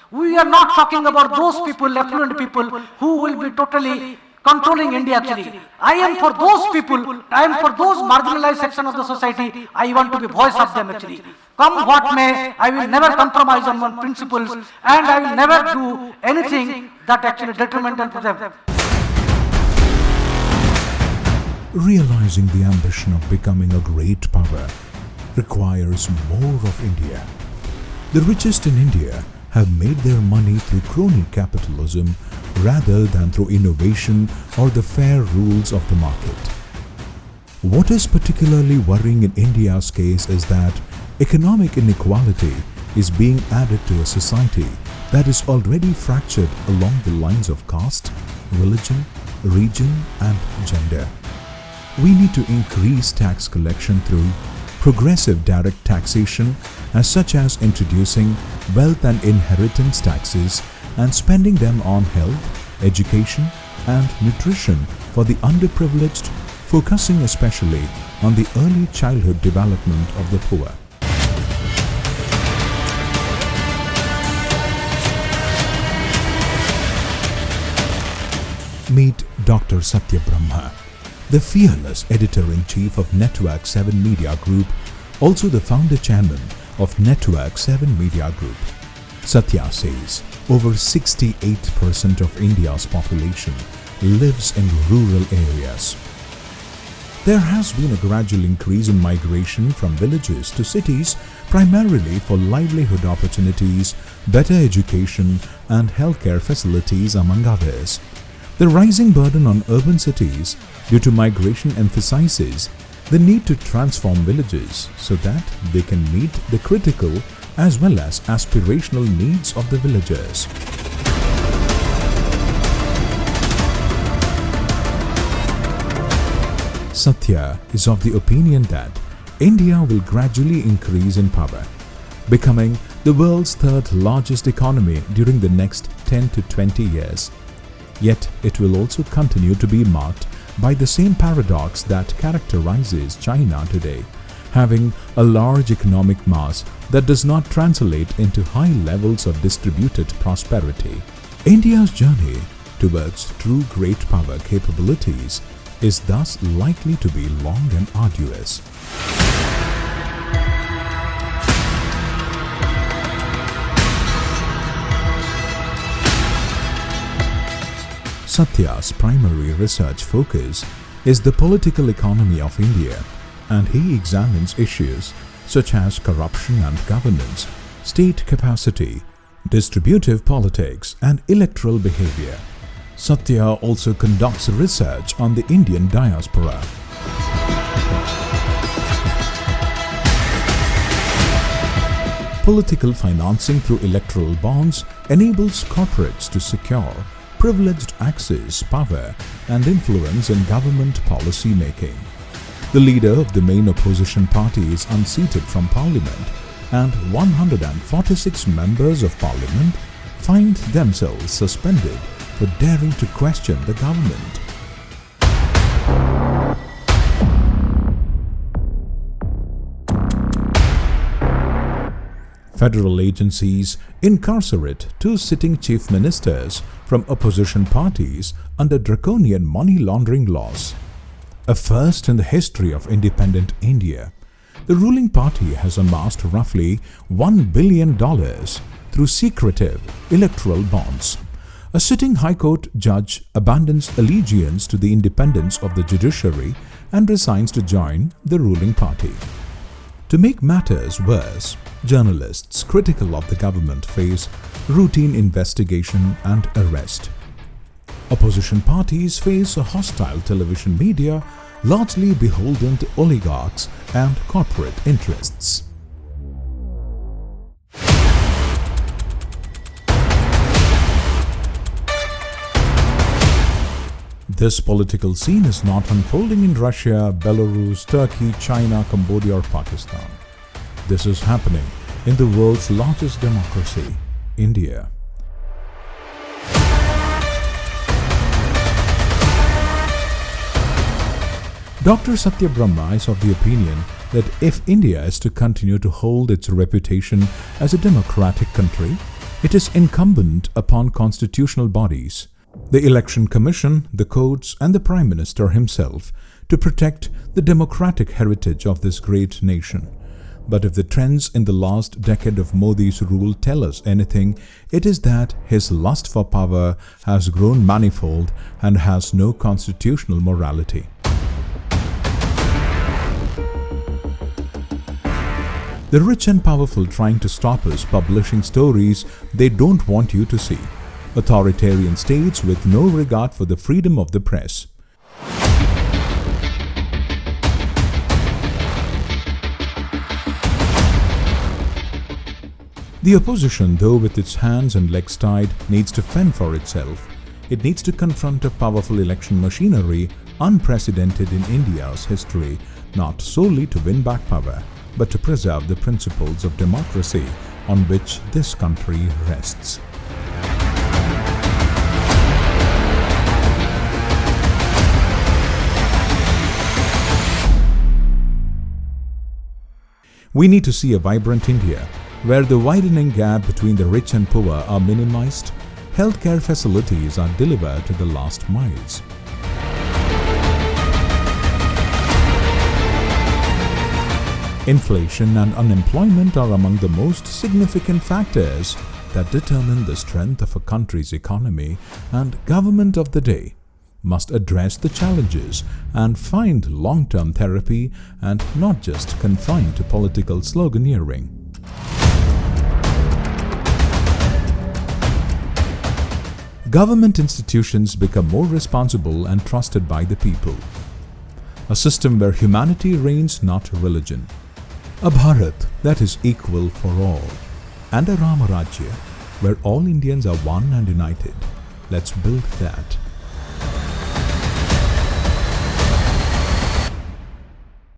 We are not talking about those people, affluent people, who will be totally controlling India actually. I am for those people, I am for those marginalized section of the society, I want to be voice of them actually. Come what may, I will never compromise on my principles and I will never do anything that actually detrimental to them. Realizing the ambition of becoming a great power requires more of India. The richest in India have made their money through crony capitalism rather than through innovation or the fair rules of the market. What is particularly worrying in India's case is that economic inequality is being added to a society that is already fractured along the lines of caste, religion, region and gender. We need to increase tax collection through progressive direct taxation such as introducing wealth and inheritance taxes and spending them on health, education and nutrition for the underprivileged, focusing especially on the early childhood development of the poor. Meet Dr. Satya Brahma, the fearless editor-in-chief of Network 7 Media Group, also the founder-chairman of Network 7 Media Group. Satya says over 68% of India's population lives in rural areas. There has been a gradual increase in migration from villages to cities primarily for livelihood opportunities, better education and healthcare facilities among others. The rising burden on urban cities due to migration emphasizes the need to transform villages so that they can meet the critical as well as aspirational needs of the villagers. Satya is of the opinion that India will gradually increase in power, becoming the world's third largest economy during the next 10 to 20 years. Yet it will also continue to be marked by the same paradox that characterizes China today, having a large economic mass that does not translate into high levels of distributed prosperity. India's journey towards true great power capabilities is thus likely to be long and arduous. Satya's primary research focus is the political economy of India, and he examines issues such as corruption and governance, state capacity, distributive politics, and electoral behavior. Satya also conducts research on the Indian diaspora. Political financing through electoral bonds enables corporates to secure privileged access, power, and influence in government policy making. The leader of the main opposition party is unseated from parliament, and 146 members of parliament find themselves suspended for daring to question the government. Federal agencies incarcerate 2 sitting chief ministers from opposition parties under draconian money laundering laws. A first in the history of independent India, the ruling party has amassed roughly $1 billion through secretive electoral bonds. A sitting High Court judge abandons allegiance to the independence of the judiciary and resigns to join the ruling party. To make matters worse, journalists critical of the government face routine investigation and arrest. Opposition parties face a hostile television media largely beholden to oligarchs and corporate interests. This political scene is not unfolding in Russia, Belarus, Turkey, China, Cambodia or Pakistan. This is happening in the world's largest democracy, India. Dr. Satya Brahma is of the opinion that if India is to continue to hold its reputation as a democratic country, It is incumbent upon constitutional bodies, the Election Commission, the courts, and the Prime Minister himself to protect the democratic heritage of this great nation. But if the trends in the last decade of Modi's rule tell us anything, it is that his lust for power has grown manifold and has no constitutional morality. The rich and powerful trying to stop us publishing stories they don't want you to see. Authoritarian states with no regard for the freedom of the press. The opposition, though with its hands and legs tied, needs to fend for itself. It needs to confront a powerful election machinery unprecedented in India's history, not solely to win back power, but to preserve the principles of democracy on which this country rests. We need to see a vibrant India, where the widening gap between the rich and poor are minimized, healthcare facilities are delivered to the last miles. Inflation and unemployment are among the most significant factors that determine the strength of a country's economy, and government of the day must address the challenges and find long-term therapy and not just confined to political sloganeering. Government institutions become more responsible and trusted by the people. A system where humanity reigns, not religion. A Bharat that is equal for all. And a Rama Rajya where all Indians are one and united. Let's build that.